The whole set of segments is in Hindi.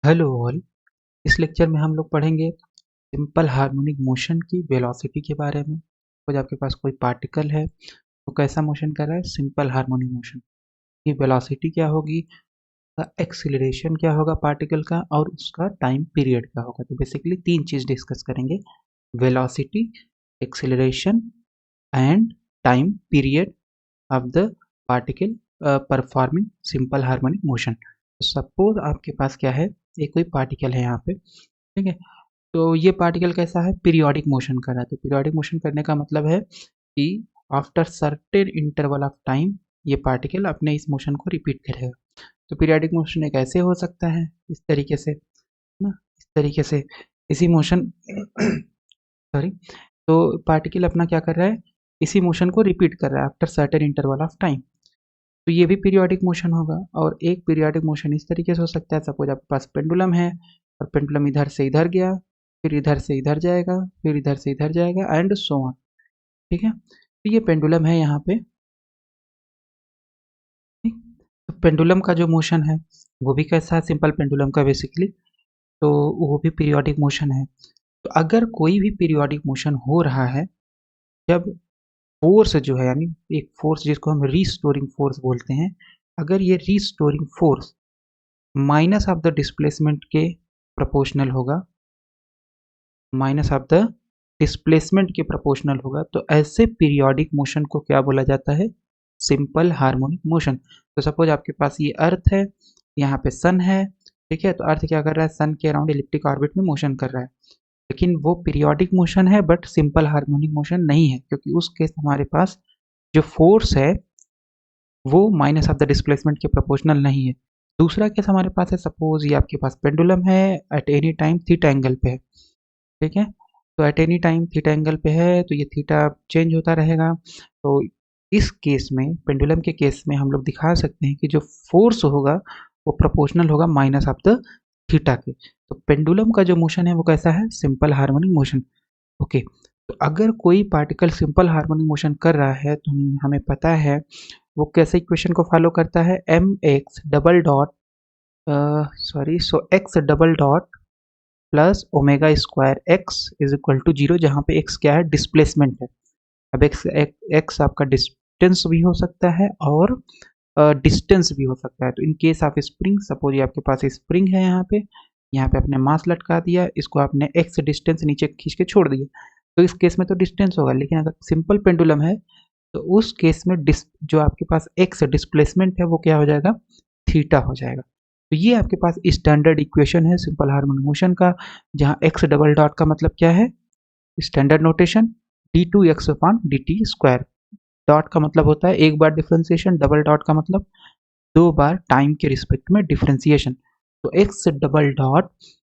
Hello all. इस लेक्चर में हम लोग पढ़ेंगे सिंपल हार्मोनिक मोशन की वेलोसिटी के बारे में। तो आपके पास कोई पार्टिकल है वो कैसा मोशन कर रहा है, सिंपल हार्मोनिक मोशन की वेलोसिटी क्या होगी, एक्सीलरेशन क्या होगा पार्टिकल का, और उसका टाइम पीरियड क्या होगा। तो बेसिकली तीन चीज डिस्कस करेंगे, velocity, acceleration and time period of the particle performing simple harmonic motion. Suppose आपके पास क्या है, एक कोई पार्टिकल है यहाँ पे, ठीक है। तो ये पार्टिकल कैसा है, पीरियोडिक मोशन कर रहा है। तो पीरियोडिक मोशन करने का मतलब है कि after certain interval of time ये पार्टिकल अपने इस मोशन को रिपीट करेगा। तो पीरियोडिक मोशन एक ऐसे हो सकता है, इस तरीके से ना, इस तरीके से इसी मोशन सॉरी। तो पार्टिकल अपना क्या कर रहा है, इसी मोशन को रिपीट कर रहा है after certain interval of time. तो ये भी पीरियोडिक मोशन होगा। और एक पीरियोडिक मोशन इस तरीके से हो सकता है, सपोज आपके पास पेंडुलम है और पेंडुलम इधर से इधर गया, फिर इधर से इधर जाएगा, फिर इधर से इधर जाएगा एंड सो ऑन। ठीक है, तो ये पेंडुलम है यहाँ पे। ठीक, तो पेंडुलम का जो मोशन है वो भी कैसा है, सिंपल पेंडुलम का बेसिकली, तो वो भी पीरियोडिक मोशन है। तो अगर कोई भी पीरियोडिक मोशन हो रहा है, जब फोर्स जो है, यानी एक फोर्स जिसको हम रीस्टोरिंग फोर्स बोलते हैं, अगर ये restoring force minus of the displacement के प्रोपोर्शनल होगा, माइनस ऑफ द डिस्प्लेसमेंट के प्रोपोर्शनल होगा, तो ऐसे पीरियोडिक मोशन को क्या बोला जाता है, सिंपल हार्मोनिक मोशन। तो सपोज आपके पास ये अर्थ है, यहाँ पे सन है, ठीक है। तो अर्थ क्या कर रहा है, सन के अराउंड इलिप्टिक ऑर्बिट में मोशन कर रहा है, लेकिन वो पीरियोडिक मोशन है बट सिंपल हार्मोनिक मोशन नहीं है, क्योंकि उस केस हमारे पास जो फोर्स है वो माइनस ऑफ द डिस्प्लेसमेंट के प्रोपोर्शनल नहीं है। दूसरा केस हमारे पास है, सपोज ये आपके पास पेंडुलम है, at any time theta angle पे है, ठीक है। तो at any time theta angle पे है, तो ये थीटा चेंज होता रहेगा। तो इस केस में, पेंडुलम के केस में, हम लोग दिखा सकते हैं कि जो फोर्स होगा वो प्रोपोर्शनल होगा माइनस ऑफ द थीटा के। तो पेंडुलम का जो मोशन है वो कैसा है, सिंपल हार्मोनिक मोशन। ओके, तो अगर कोई पार्टिकल सिंपल हार्मोनिक मोशन कर रहा है तो हमें पता है वो कैसे इक्वेशन को फॉलो करता है, m x double dot x double dot plus omega square x is equal to zero, जहाँ पे एक्स क्या है, डिस्प्लेसमेंट है। अब एक्स आपका डिस्टेंस भी हो सकता है और डिस्टेंस भी हो सकता है। तो in case of spring, suppose ये आपके पास स्प्रिंग है, यहाँ पे आपने मास लटका दिया, इसको आपने एक्स डिस्टेंस नीचे खींच के छोड़ दिया, तो इस केस में तो डिस्टेंस होगा। लेकिन अगर सिंपल पेंडुलम है तो उस केस में जो आपके पास एक्स डिस्प्लेसमेंट है वो क्या हो जाएगा, थीटा हो जाएगा। तो ये आपके पास स्टैंडर्ड इक्वेशन है सिंपल हार्मोनिक मोशन का, जहाँ एक्स डबल डॉट का मतलब क्या है, standard notation d two x upon d t square. Dot का मतलब होता है एक बार डिफ्रेंसिएशन, डबल डॉट का मतलब दो बार टाइम के रिस्पेक्ट में डिफ्रेंसिएशन। तो x double dot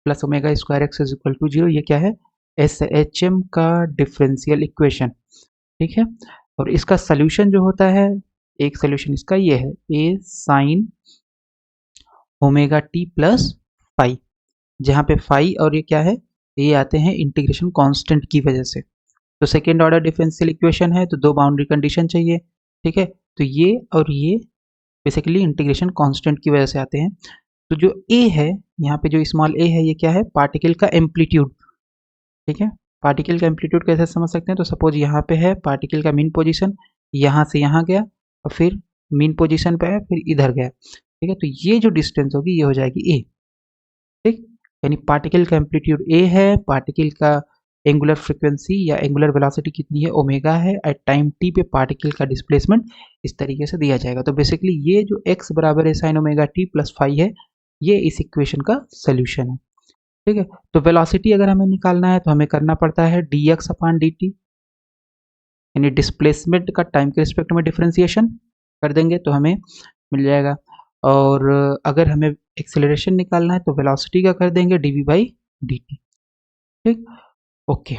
plus omega square x is equal to zero, ये क्या है, एस एच एम का डिफरेंशियल इक्वेशन, ठीक है। और इसका सोल्यूशन जो होता है, एक सोल्यूशन इसका ये है, a sine omega t plus phi, जहाँ पे फाई और ये क्या है, ये आते हैं इंटीग्रेशन कांस्टेंट की वजह से। तो सेकेंड ऑर्डर डिफरेंशियल इक्वेशन है, तो दो बाउंड्री कंडीशन चाहिए, ठीक है। तो ये और ये बेसिकली इंटीग्रेशन कांस्टेंट की वजह से आते हैं। तो जो ए है, यहाँ पे जो स्मॉल ए है, ये क्या है, पार्टिकल का एम्पलीट्यूड, ठीक है। पार्टिकल का एम्पलीट्यूड कैसे समझ सकते हैं, तो सपोज यहाँ पे है पार्टिकल का मीन पोजीशन, यहाँ से यहाँ गया और फिर मीन पोजीशन पे है, फिर इधर गया, ठीक है। तो ये जो डिस्टेंस होगी ये हो जाएगी ए, ठीक। यानी पार्टिकल का एम्पलीट्यूड ए है, पार्टिकल का एंगुलर फ्रीक्वेंसी या एंगुलर वेलोसिटी कितनी है, ओमेगा है, एट टाइम टी पे पार्टिकल का डिस्प्लेसमेंट इस तरीके से दिया जाएगा। तो बेसिकली ये जो x बराबर है sine omega t plus phi है, ये इस इक्वेशन का सोल्यूशन है, ठीक है। तो वेलोसिटी अगर हमें निकालना है तो हमें करना पड़ता है d x upon d T, यानी डिस्प्लेसमेंट का टाइम के रिस्पेक्ट में डिफ्रेंसिएशन कर देंगे तो हमें मिल जाएगा। और अगर हमें एक्सेलरेशन निकालना है तो वेलोसिटी का कर देंगे d v by d t, ठीक। ओके,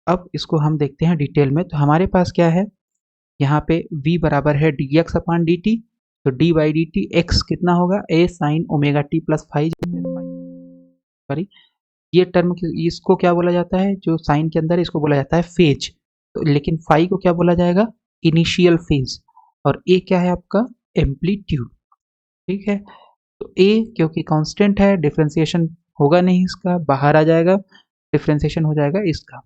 अब इसको हम देखते हैं डिटेल में। तो हमारे पास क्या है, यहाँ पे v बराबर है d x upon d t, तो d by d t x कितना होगा, a sine omega t plus five, sorry ये टर्म इसको क्या बोला जाता है, जो साइन के अंदर इसको बोला जाता है फेज। तो लेकिन फाई को क्या बोला जाएगा, इनिशियल फेज। और ए क्या है आपका, एम्पलीट्यूड, ठीक है। तो a क्योंकि कांस्टेंट है, डिफरेंशिएशन होगा नहीं, इसका बाहर आ जाएगा, डिफरेंशिएशन हो जाएगा इसका।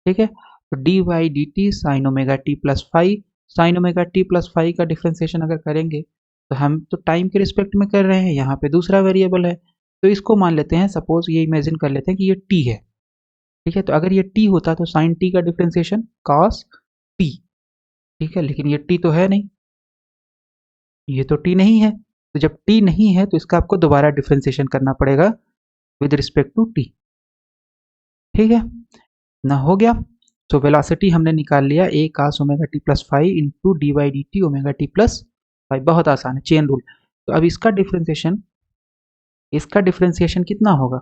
ठीक है, तो d y d t sine omega t plus five, sine omega t plus five का डिफरेंशिएशन अगर करेंगे तो हम तो टाइम के रिस्पेक्ट में कर रहे हैं, यहाँ पे दूसरा वेरिएबल है, तो इसको मान लेते हैं, सपोज ये इमेजिन कर लेते हैं कि ये t है। ठीक है, तो अगर ये t होता तो साइन t का डिफरेंशिएशन cos t। ठीक है, लेकिन ये t तो है नहीं, ये तो t नहीं है, तो जब t नहीं है तो इसका आपको दोबारा डिफरेंशिएशन करना पड़ेगा विद रिस्पेक्ट टू t। ठीक है ना, हो गया। तो वेलोसिटी हमने निकाल लिया a cos omega t plus five into d y d t omega t plus five, बहुत आसान है, चेन रूल। तो अब इसका डिफरेंशिएशन कितना होगा,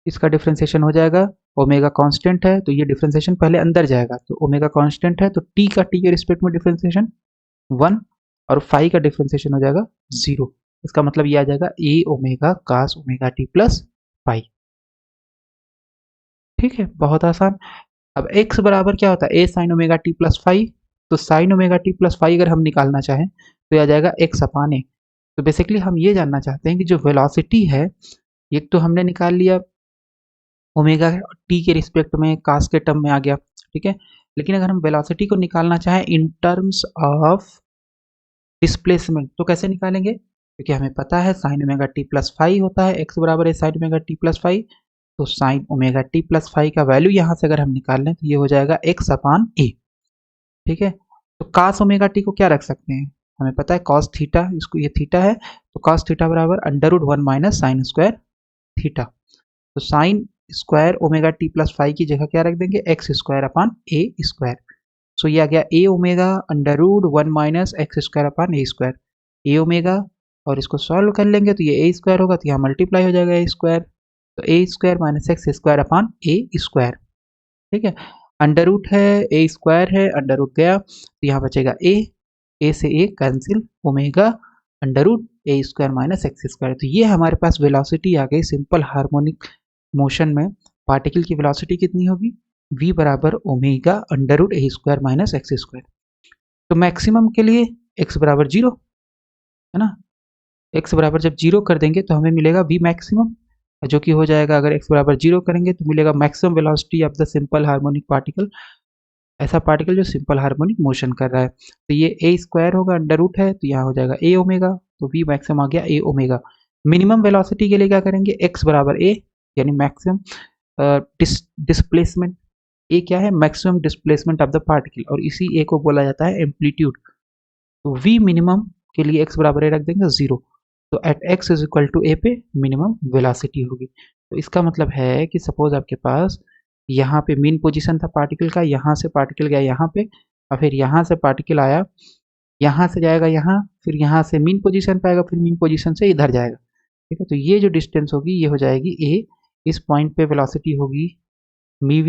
इसका डिफरेंशिएशन हो जाएगा, ओमेगा कांस्टेंट है तो ये डिफरेंशिएशन पहले अंदर जाएगा, तो ओमेगा कांस्टेंट है तो t का t के रिस्पेक्ट में डिफरेंशिएशन 1 और फाइव का डिफरेंशिएशन हो जाएगा 0। इसका मतलब ये आ जाएगा a omega cos omega t plus five. ठीक है, बहुत आसान। अब x बराबर क्या होता है, a sin omega t plus five, तो sin omega t plus five अगर हम निकालना चाहें तो यह आ जाएगा x अपान a। तो बेसिकली हम ये जानना चाहते हैं कि जो वेलोसिटी है, एक तो हमने निकाल लिया ओमेगा टी के रिस्पेक्ट में, कास के टर्म में आ गया। ठीक है, लेकिन अगर हम वेलोसिटी को निकालना चाहें इन टर्म्स ऑफ डिस्प्लेसमेंट तो कैसे निकालेंगे, क्योंकि हमें पता है sine omega t plus five होता है, x बराबर है sine omega t plus five, तो sine omega t plus five का वैल्यू यहाँ से अगर हम निकाल लें तो ये हो जाएगा x अपान ए। ठीक है, तो कास ओमेगा टी को क्या रख सकते हैं, हमें पता है कॉस थीटा, इसको ये थीटा है, तो कॉस थीटा बराबर under root one minus sine square theta. तो sine square omega t plus five की जगह क्या रख देंगे, x square upon a square. So ये आ गया a omega under root one minus x square upon a square, a omega, और इसको सॉल्व कर लेंगे तो ये ए स्क्वायर होगा, तो यहाँ मल्टीप्लाई हो जाएगा ए स्क्वायर, तो a square minus x square upon a square. ठीक है, अंडर रूट है, ए स्क्वायर है, अंडर रूट गया तो यहाँ बचेगा ए से a cancel, omega under root a square minus x square. तो ये हमारे पास वेलोसिटी आ गई सिंपल हार्मोनिक मोशन में। पार्टिकल की वेलोसिटी कितनी होगी, v बराबर omega under root a square minus x square. तो मैक्सिमम के लिए x बराबर 0 है ना, x बराबर जब 0 कर देंगे तो हमें मिलेगा v मैक्सिमम, जो कि हो जाएगा, अगर x बराबर 0 करेंगे तो मिलेगा maximum velocity of the simple harmonic particle, ऐसा पार्टिकल जो सिंपल हार्मोनिक मोशन कर रहा है। तो ये ए स्क्वायर होगा, अंडर रूट है तो यहाँ हो जाएगा ए ओमेगा, तो v मैक्सिमम आ गया ए ओमेगा। मिनिमम वेलोसिटी के लिए क्या करेंगे, x बराबर a यानी मैक्सिमम डिस्प्लेसमेंट, ए क्या है, maximum displacement of the particle, और इसी ए को बोला जाता है एम्पलीट्यूड। तो v मिनिमम के लिए x बराबर ए रख देंगे 0, तो at x is equal to a पे मिनिमम वेलोसिटी होगी। तो इसका मतलब है कि सपोज आपके पास यहाँ पे मीन पोजीशन था पार्टिकल का, यहाँ से पार्टिकल गया यहाँ पे, और फिर यहाँ से पार्टिकल आया, यहाँ से जाएगा यहाँ, फिर यहाँ से मीन पोजीशन पे आएगा, फिर मीन पोजीशन से इधर जाएगा। ठीक है, तो ये जो डिस्टेंस होगी ये हो जाएगी a, इस पॉइंट पे वेलोसिटी होगी वी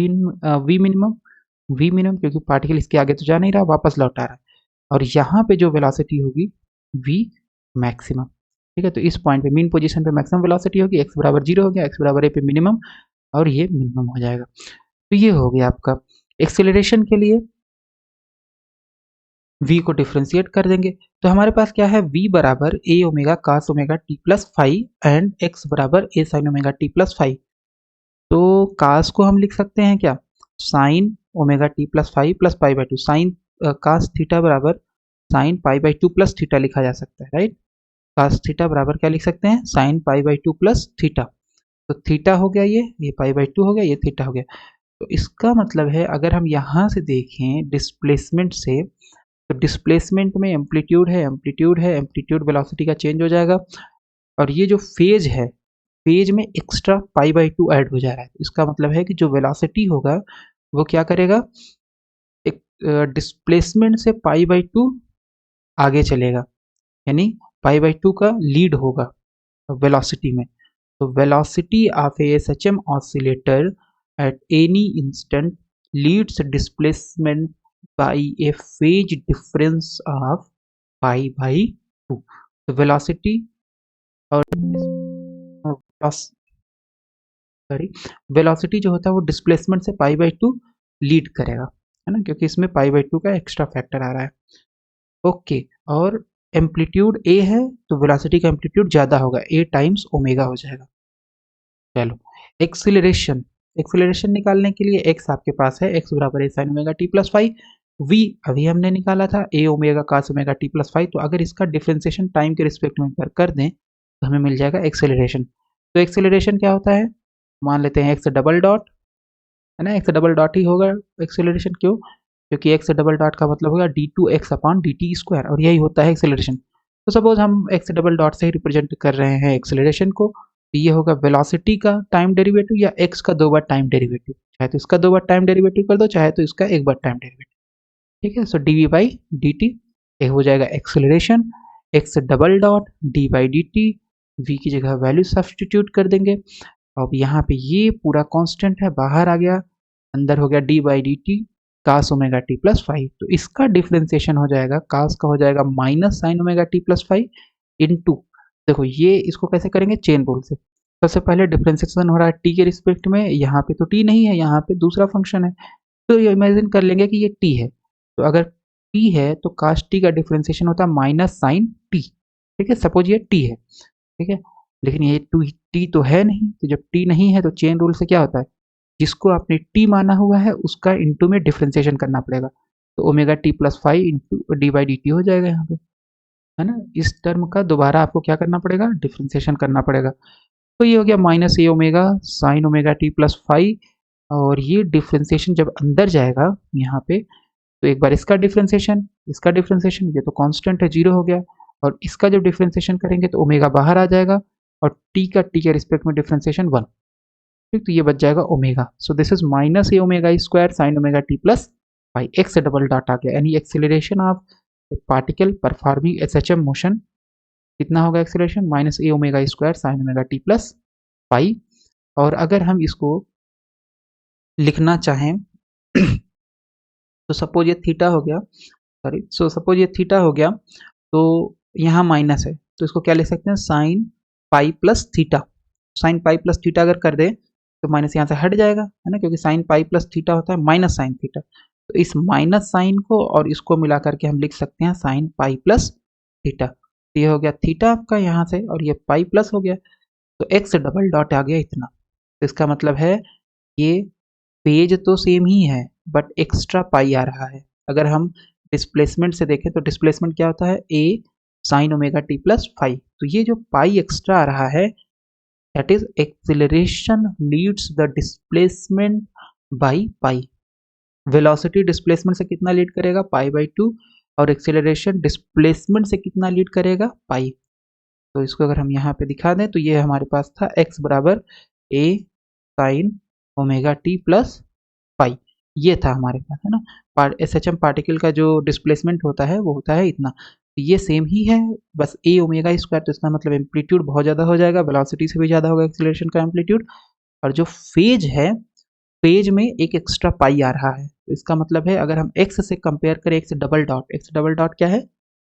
मिनिमम क्योंकि पार्टिकल इसके आगे तो जा नहीं रहा, वापस लौट आ रहा है, और यहाँ पे जो वेलोसिटी होगी v मैक्सिमम। ठीक है, तो इस पॉइंट पे मीन पोजीशन पे मैक्सिमम वेलोसिटी होगी, x बराबर 0 हो गया, x बराबर a पे मिनिमम, और ये मिनिमम हो जाएगा। तो ये हो गया आपका एक्सेलरेशन के लिए v को डिफ्रेंशिएट कर देंगे, तो हमारे पास क्या है, v बराबर a omega cos omega t plus five and x बराबर a sin omega t plus five. तो cos को हम लिख सकते हैं क्या, sine omega t plus five plus pi by two, sine cos theta बराबर sine pi by two plus theta लिखा जा सकता है, राइट। cos थीटा बराबर क्या लिख सकते हैं, sign pi by two plus theta, तो थीटा हो गया, ये पाई बाई टू हो गया, ये थीटा हो गया। तो इसका मतलब है अगर हम यहाँ से देखें डिस्प्लेसमेंट से, तो डिस्प्लेसमेंट में एम्पलीट्यूड है, एम्पलीट्यूड वेलोसिटी का चेंज हो जाएगा, और ये जो फेज है, फेज में extra pi by to add हो जा रहा है। इसका मतलब है कि जो वेलोसिटी होगा वो क्या करेगा, एक डिस्प्लेसमेंट से पाई बाई टू आगे चलेगा, यानी पाई बाई टू का लीड होगा वेलोसिटी में। तो velocity of a SHM oscillator at any instant leads displacement by a phase difference of pi by two. तो वेलोसिटी और सॉरी वेलोसिटी जो होता है वो डिस्प्लेसमेंट से पाई बाई टू लीड करेगा, है ना, क्योंकि इसमें पाई बाई टू का एक्स्ट्रा फैक्टर आ रहा है। ओके, और एम्पलीट्यूड ए है तो वेलोसिटी का एम्पलीट्यूड ज़्यादा होगा, ए टाइम्स ओमेगा हो जाएगा। चलो एक्सिलरेशन, एक्सिलरेशन निकालने के लिए एक्स आपके पास है, एक्स बराबर है sine omega t plus five, v अभी हमने निकाला था a omega cos omega t plus five, तो अगर इसका डिफ्रेंसिएशन टाइम के रिस्पेक्ट में कर दें तो हमें मिल जाएगा एक्सेलरेशन। तो एक्सेलरेशन क्या होता है, मान लेते हैं एक्स डबल डॉट, है ना, एक्स डबल डॉट ही होगा एक्सेलरेशन, क्यों, क्योंकि एक्स डबल डॉट का मतलब होगा d two x upon d t square, और यही होता है एक्सेलरेशन। तो सपोज हम एक्स डबल डॉट से ही रिप्रेजेंट कर रहे हैं एक्सेलरेशन को, तो ये होगा वेलोसिटी का टाइम डेरिवेटिव या एक्स का 2 बार टाइम डेरिवेटिव, चाहे तो इसका 2 बार टाइम डेरिवेटिव कर दो, चाहे तो इसका 1 बार टाइम डेरिवेटिव। ठीक है, so d v by d t एक हो जाएगा acceleration, x double dot d by d t, v की जगह वैल्यू सब्सटीट्यूट कर देंगे। अब यहाँ पे ये पूरा कांस्टेंट है, बाहर आ गया, अंदर हो गया d by d t cos omega t plus five, तो इसका डिफ्रेंसिएशन हो जाएगा, कास का हो जाएगा minus sine omega t plus five into, देखो ये इसको कैसे करेंगे, चेन रूल से। सबसे पहले डिफ्रेंसिएशन हो रहा है टी के रिस्पेक्ट में, यहाँ पे तो टी नहीं है, यहाँ पे दूसरा फंक्शन है, तो ये इमेजिन कर लेंगे कि ये टी है, तो अगर टी है तो कास टी का डिफ्रेंसिएशन होता है माइनस साइन टी। ठीक है, सपोज ये टी है, ठीक है, लेकिन ये टू टी तो है नहीं, तो जब टी नहीं है तो चेन रूल से क्या होता है, जिसको आपने टी माना हुआ है उसका इंटू में डिफ्रेंसिएशन करना पड़ेगा, तो omega t plus five into D by d T हो जाएगा यहाँ पे, है ना, इस टर्म का दोबारा आपको क्या करना पड़ेगा, डिफ्रेंसिएशन करना पड़ेगा। तो ये हो गया minus a omega sine omega t plus five, और ये डिफ्रेंसिएशन जब अंदर जाएगा यहाँ पे, तो एक बार इसका डिफ्रेंसिएशन, इसका डिफ्रेंसिएशन, ये तो कांस्टेंट है, जीरो हो गया, और इसका जब डिफ्रेंसिएशन करेंगे तो ओमेगा बाहर आ जाएगा, और टी का टी के रिस्पेक्ट में डिफ्रेंसिएशन वन, ठीक, तो ये बच जाएगा omega, so this is minus a omega square sine omega t plus five, x double dot आ गया, यानी acceleration of particle performing S H M motion कितना होगा, acceleration minus a omega square sine omega t plus five. और अगर हम इसको लिखना चाहें तो सपोज ये थीटा हो गया, सॉरी, सो सपोज ये थीटा हो गया, तो यहाँ माइनस है, तो इसको क्या लिख सकते हैं, sine pi plus theta, sine pi plus theta अगर कर दे तो माइनस यहाँ से हट जाएगा, है ना, क्योंकि साइन पाई प्लस थीटा होता है माइनस साइन थीटा, तो इस माइनस साइन को और इसको मिला करके हम लिख सकते हैं साइन पाई प्लस थीटा, तो ये हो गया थीटा आपका यहाँ से, और ये पाई प्लस हो गया, तो एक्स डबल डॉट आ गया इतना, तो इसका मतलब है ये पेज तो सेम ही है बट एक्स्ट्रा पाई आ रहा है। अगर हम डिस्प्लेसमेंट से देखें तो डिस्प्लेसमेंट क्या होता है, a sine omega t plus five, तो ये जो पाई एक्स्ट्रा आ रहा है that is acceleration leads the displacement by pi, velocity displacement से कितना लीड करेगा, पाई बाई टू, और एक्सिलरेशन डिस्प्लेसमेंट से कितना लीड करेगा, पाई। तो इसको अगर हम यहाँ पे दिखा दें तो ये हमारे पास था एक्स बराबर a sine omega t plus pi, ये था हमारे पास, है ना, एस एच एम पार्टिकल का जो डिस्प्लेसमेंट होता है वो होता है इतना, तो ये सेम ही है, बस ए ओमेगा स्क्वायर, तो इसका मतलब एम्पलीट्यूड बहुत ज़्यादा हो जाएगा, वेलोसिटी से भी ज़्यादा होगा एक्सीलरेशन का एम्पलीट्यूड, और जो फेज है, फेज में एक एक्स्ट्रा पाई आ रहा है, तो इसका मतलब है अगर हम एक्स से कंपेयर करें, एक्स डबल डॉट क्या है,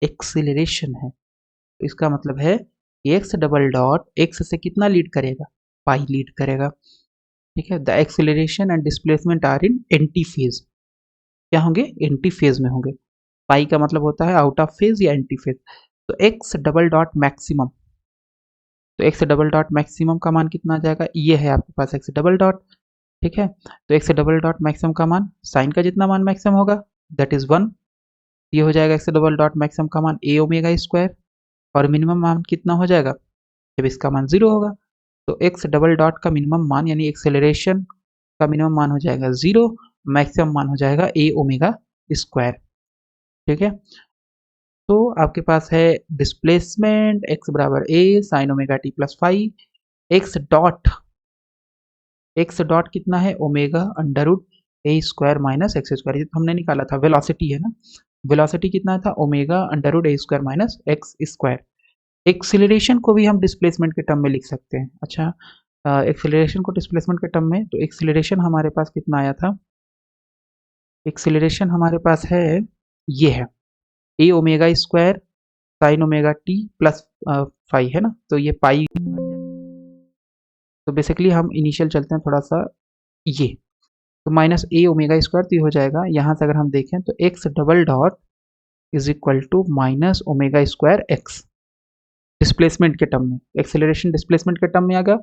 एक्सीलरेशन है, तो इसका मतलब है एक्स डबल डॉट एक्स से कितना लीड करेगा, पाई लीड करेगा। ठीक है, the acceleration and displacement are in anti phase, क्या होंगे, एंटी फेज में होंगे, पाई का मतलब होता है आउट ऑफ फेज या एंटी फेज, तो एक्स डबल डॉट मैक्सिमम, तो एक्स डबल डॉट मैक्सिमम का मान कितना आ जाएगा, ये है आपके पास एक्स डबल डॉट, ठीक है, तो एक्स डबल डॉट मैक्सिमम का मान, साइन का जितना मान मैक्सिमम होगा दैट इज वन, ये हो जाएगा एक्स डबल डॉट मैक्सिमम का मान ए ओमेगा स्क्वायर, और मिनिमम मान कितना हो जाएगा जब इसका मान जीरो होगा, तो एक्स डबल डॉट का मिनिमम मान यानी एक्सेलरेशन का मिनिमम मान हो जाएगा जीरो, मैक्सिमम मान हो जाएगा ए ओमेगा स्क्वायर। ठीक है, तो आपके पास है डिस्प्लेसमेंट एक्स बराबर a sine omega t plus five, x dot कितना है, omega under root a square minus x square, ये तो हमने निकाला था, वेलोसिटी है ना, वेलोसिटी कितना था, omega under root a square minus x square. Acceleration को भी हम डिस्प्लेसमेंट के टर्म में लिख सकते हैं, अच्छा, एक्सिलरेशन को डिस्प्लेसमेंट के टर्म में, तो एक्सिलरेशन हमारे पास कितना आया था, एक्सिलरेशन हमारे पास है, ये है a omega square sine omega t plus five, है ना, तो ये पाई, तो बेसिकली हम इनिशियल चलते हैं थोड़ा सा, ये तो माइनस ए ओमेगा स्क्वायर, तो ये हो जाएगा यहाँ से अगर हम देखें तो x double dot is equal to minus omega square x, displacement के टर्म में, एक्सेलरेशन डिस्प्लेसमेंट के टर्म में आ गया,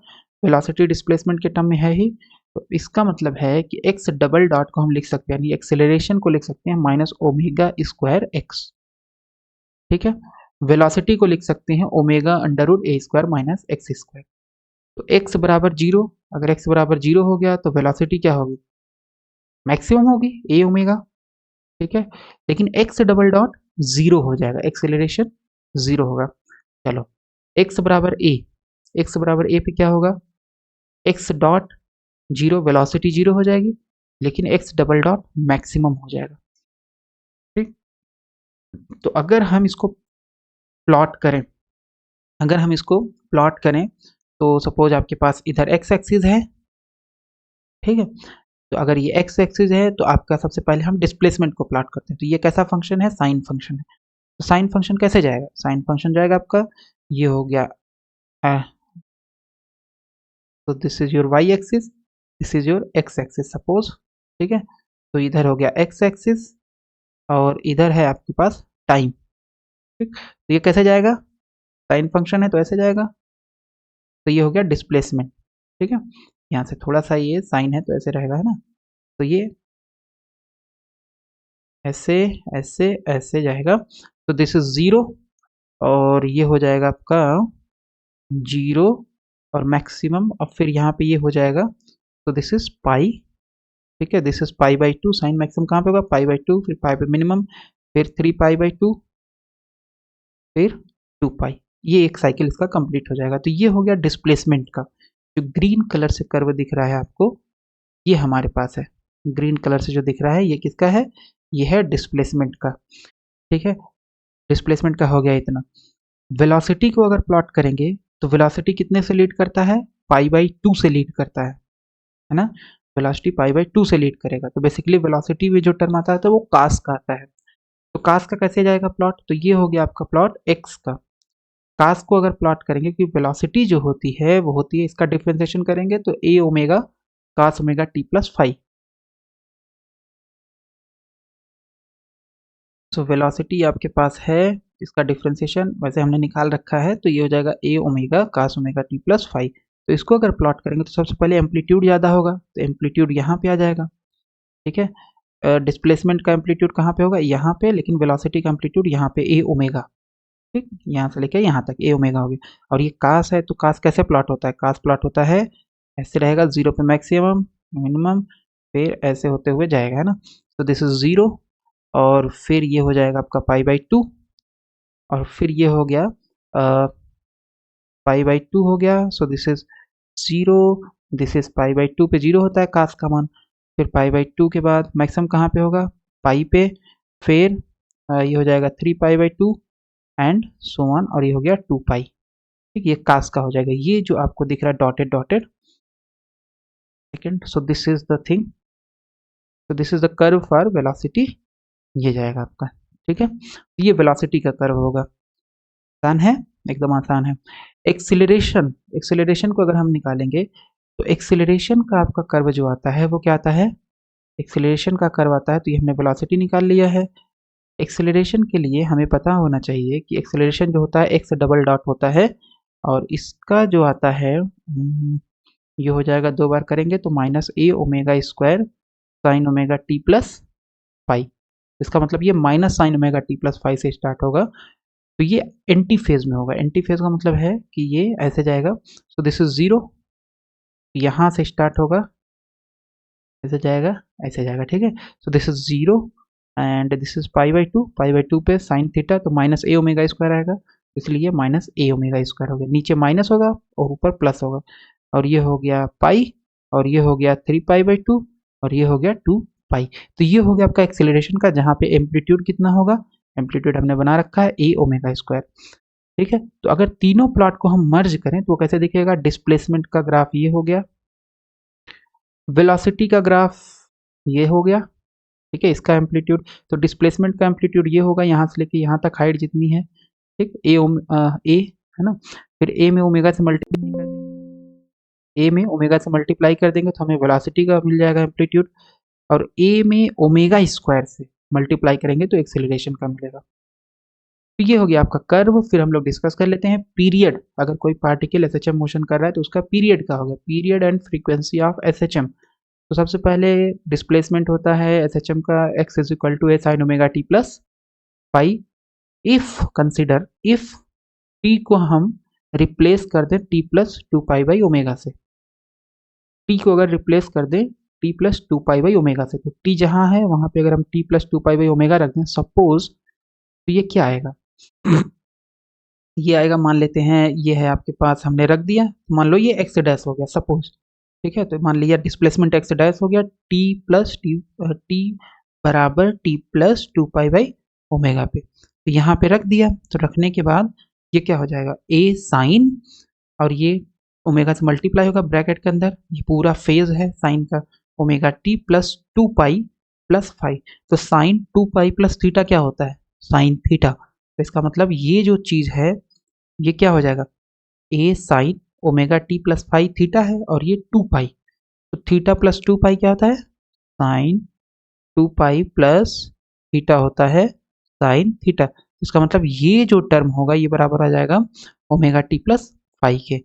वेलोसिटी डिस्प्लेसमेंट के टर्म में है ही। तो इसका मतलब है कि एक्स डबल डॉट को हम लिख सकते हैं, यानी एक्सेलरेशन को लिख सकते हैं माइनस ओमेगा स्क्वायर एक्स, ठीक है। वेलोसिटी को लिख सकते हैं omega under root a square minus x square. तो एक्स बराबर जीरो, अगर एक्स बराबर जीरो हो गया तो वेलोसिटी क्या होगी, मैक्सिमम होगी ए ओमेगा, ठीक है। लेकिन एक्स डबल डॉट जीरो हो जाएगा, एक्सेलरेशन जीरो होगा। चलो एक्स बराबर ए, एक्स बराबर ए पे क्या होगा, x dot zero, velocity zero हो जाएगी, लेकिन एक्स डबल डॉट मैक्सिमम हो जाएगा, ठीक। तो अगर हम इसको प्लॉट करें, अगर हम इसको प्लॉट करें तो सपोज आपके पास इधर एक्स एक्सिस है, ठीक है। तो अगर ये एक्स एक्सिस है तो आपका सबसे पहले हम डिस्प्लेसमेंट को प्लॉट करते हैं। तो ये कैसा फंक्शन है, साइन फंक्शन है। तो साइन फंक्शन कैसे जाएगा, साइन फंक्शन जाएगा आपका, ये हो गया तो this is your y axis, this is your x axis suppose, ठीक है। तो इधर हो गया एक्स एक्सिस और इधर है आपके पास टाइम, ठीक। तो ये कैसे जाएगा, साइन फंक्शन है तो ऐसे जाएगा, तो ये हो गया डिस्प्लेसमेंट, ठीक है। यहाँ से थोड़ा सा ये साइन है तो ऐसे रहेगा, है ना। तो ये ऐसे ऐसे ऐसे जाएगा, तो दिस इज जीरो और ये हो जाएगा आपका जीरो और मैक्सिमम, और फिर यहाँ पे ये हो जाएगा, तो दिस इज पाई, ठीक है। This is pi by two, sine maximum कहाँ पे होगा, पाई बाई टू, फिर पाई बाई मिनिमम, फिर थ्री पाई बाई टू, फिर टू पाई। ये एक साइकिल इसका कंप्लीट हो जाएगा। तो ये हो गया डिस्प्लेसमेंट का, जो ग्रीन कलर से कर्व दिख रहा है आपको, ये हमारे पास है। ग्रीन कलर से जो दिख रहा है ये किसका है, ये है डिस्प्लेसमेंट का, ठीक है। डिस्प्लेसमेंट का हो गया इतना। वेलोसिटी को अगर प्लॉट करेंगे तो वेलोसिटी कितने से लीड करता है, पाई बाई टू से लीड करता है ना। वेलोसिटी पाई बाई टू से लीड करेगा, तो बेसिकली वेलोसिटी में जो टर्म आता है तो वो कास का आता है। तो कास का कैसे जाएगा प्लॉट, तो ये हो गया आपका प्लॉट एक्स का। कास को अगर प्लॉट करेंगे, क्योंकि वेलोसिटी जो होती है वो होती है, इसका डिफ्रेंसिएशन करेंगे तो a omega cos omega t plus five. So velocity आपके पास है, इसका डिफ्रेंसिएशन वैसे हमने निकाल रखा है, तो ये हो जाएगा a omega cos omega t plus five. तो इसको अगर प्लॉट करेंगे तो सबसे पहले एम्पलीट्यूड ज़्यादा होगा, तो एम्पलीट्यूड यहाँ पे आ जाएगा, ठीक है। डिस्प्लेसमेंट का एम्पलीट्यूड कहाँ पे होगा, यहाँ पे, लेकिन वेलोसिटी का एम्पलीट्यूड यहाँ पे ए ओमेगा, ठीक, यहाँ से लेके यहाँ तक ए ओमेगा होगी। और ये कास है, तो कास कैसे प्लॉट होता है, कास प्लॉट होता है ऐसे रहेगा, जीरो पे मैक्सिमम मिनिमम, फिर ऐसे होते हुए जाएगा, है ना। तो दिस इज जीरो और फिर ये हो जाएगा आपका पाई बाई टू, और फिर ये हो गया पाई बाई टू हो गया, सो this is zero, this is pi by to पे जीरो होता है कास का मान, फिर पाई बाई टू के बाद मैक्सिमम कहाँ पे होगा, पाई पे, फिर ये हो जाएगा three pi by to and so on, और ये हो गया टू पाई, ठीक। ये कास का हो जाएगा, ये जो आपको दिख रहा है dotted dotted, second, so this is the thing, so this is the curve for velocity, ये जाएगा आपका, ठीक है। ये वेलोसिटी का कर्व होगा, आसान है, एकदम आसान है। एक्सिलरेशन, एक्सिलरेशन को अगर हम निकालेंगे तो एक्सिलरेशन का आपका कर्व जो आता है वो क्या आता है, एक्सिलरेशन का कर्व आता है, तो ये हमने वेलोसिटी निकाल लिया है। एक्सेलरेशन के लिए हमें पता होना चाहिए कि एक्सेलरेशन जो होता है एक्स डबल डॉट होता है, और इसका जो आता है ये हो जाएगा, दो बार करेंगे तो minus a omega square sine omega t plus five. इसका मतलब ये minus sine omega t plus five से स्टार्ट होगा, तो ये एंटी फेज में होगा। एंटी फेज का मतलब है कि ये ऐसे जाएगा, सो दिस इज जीरो, यहाँ से स्टार्ट होगा, ऐसे जाएगा, ऐसे जाएगा, ठीक है। सो this is zero and this is pi by to पे साइन थीटा, तो माइनस ए ओमेगा स्क्वायर आएगा, इसलिए माइनस ए ओमेगा स्क्वायर हो गया, नीचे माइनस होगा और ऊपर प्लस होगा, और ये हो गया पाई, और ये हो गया थ्री पाई बाई टू, और ये हो गया टू पाई। तो ये हो गया आपका एक्सेलरेशन का, जहाँ पे एम्पलीट्यूड कितना होगा, एम्पलीट्यूड हमने बना रखा है ए ओमेगा स्क्वायर, ठीक है। तो अगर तीनों प्लॉट को हम मर्ज करें तो वो कैसे दिखेगा, डिस्प्लेसमेंट का ग्राफ ये हो गया, वेलोसिटी का ग्राफ ये हो गया, ठीक है, इसका एम्पलीट्यूड, तो डिस्प्लेसमेंट का एम्पलीट्यूड ये होगा, यहाँ से लेके यहाँ तक हाइट जितनी है, ठीक, ए है ना, फिर ए में ओमेगा से मल्टीप्लाई कर देंगे, ए में ओमेगा से मल्टीप्लाई कर देंगे तो हमें वेलोसिटी का मिल जाएगा एम्पलीट्यूड, और ए में ओमेगा स्क्वायर से मल्टीप्लाई करेंगे तो एक्सेलरेशन का मिलेगा। तो ये हो गया आपका कर्व। फिर हम लोग डिस्कस कर लेते हैं पीरियड। अगर कोई पार्टिकल एसएचएम मोशन कर रहा है तो उसका पीरियड क्या होगा, period and frequency of SHM. तो सबसे पहले डिस्प्लेसमेंट होता है एसएचएम का x is equal to a sine omega t plus pi. If consider, if t को हम रिप्लेस कर दें t plus two pi by omega से, टी को अगर रिप्लेस कर दें t plus two pi by omega से, तो टी जहां है वहां पे अगर हम t plus two pi by omega रख दें सपोज, तो ये क्या आएगा ये आएगा, मान लेते हैं ये है आपके पास, हमने रख दिया, मान लो ये एक्स डैश हो गया सपोज, ठीक है। तो मान लिया डिस्प्लेसमेंट एक्स डैश हो गया, टी प्लस टी बराबर T plus two pi by omega पे, तो यहाँ पे रख दिया। तो रखने के बाद ये क्या हो जाएगा, ए साइन, और ये ओमेगा से मल्टीप्लाई होगा ब्रैकेट के अंदर, ये पूरा फेज है साइन का, omega t plus two pi plus five. तो sine two pi plus theta क्या होता है, साइन थीटा। तो इसका मतलब ये जो चीज है ये क्या हो जाएगा, a sine omega t plus five theta है, और ये टू पाई, तो थीटा प्लस टू पाई क्या होता है, sign two pi plus theta होता है साइन थीटा। इसका मतलब ये जो टर्म होगा ये बराबर आ जाएगा ओमेगा टी प्लस फाइव के।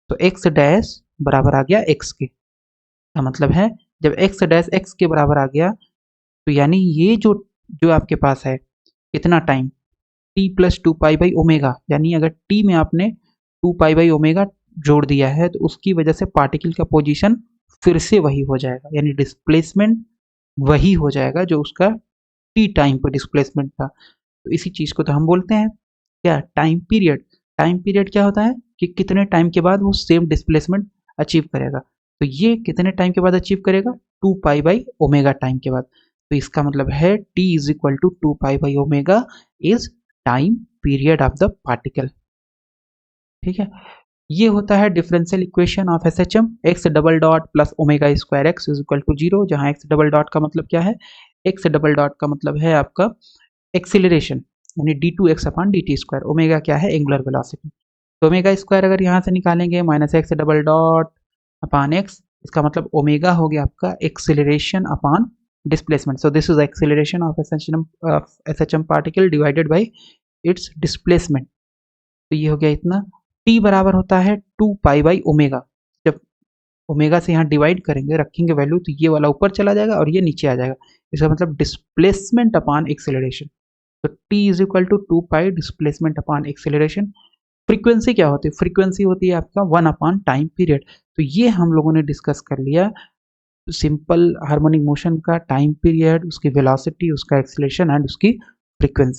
तो एक्स डैश बराबर आ गया एक्स के, का मतलब है जब एक्स डैश एक्स के बराबर आ गया, तो यानी ये जो जो आपके पास है कितना time, T plus two pi by omega, यानी अगर टी में आपने टू पाई बाई ओमेगा जोड़ दिया है तो उसकी वजह से पार्टिकल का पोजीशन फिर से वही हो जाएगा, यानी डिस्प्लेसमेंट वही हो जाएगा जो उसका टी टाइम पर डिस्प्लेसमेंट था। तो इसी चीज को तो हम बोलते हैं क्या, टाइम पीरियड। टाइम पीरियड क्या होता है कि कितने टाइम के बाद वो सेम डिस्प्लेसमेंट अचीव करेगा। तो ये कितने टाइम के बाद अचीव करेगा, two pi by omega time के बाद। तो इसका मतलब है t is equal to two pi by omega is time period of the particle, ठीक है। ये होता है differential equation of S H M, x double dot plus omega square x is equal to zero, जहाँ एक्स डबल डॉट का मतलब क्या है, एक्स डबल डॉट का मतलब है आपका एक्सिलरेशन, यानी d two x upon d t square, omega क्या है, एंगुलर वेलोसिटी। तो ओमेगा स्क्वायर अगर यहाँ से निकालेंगे minus x double dot upon x, इसका मतलब ओमेगा हो गया आपका acceleration upon displacement. So this is acceleration of S H M particle divided by its displacement. तो ये हो गया इतना। टी बराबर होता है टू पाई बाई ओमेगा, जब ओमेगा से यहाँ डिवाइड करेंगे रखेंगे वैल्यू तो ये वाला ऊपर चला जाएगा और ये नीचे आ जाएगा, इसका मतलब डिस्प्लेसमेंट अपॉन एक्सेलरेशन। तो t is equal to two pi displacement upon acceleration. Frequency क्या होती है, फ्रीक्वेंसी होती है आपका वन अपॉन टाइम पीरियड। तो ये हम लोगों ने डिस्कस कर लिया सिंपल हार्मोनिक मोशन का टाइम पीरियड, उसकी वेलोसिटी, उसका एक्सेलरेशन एंड उसकी फ्रीक्वेंसी।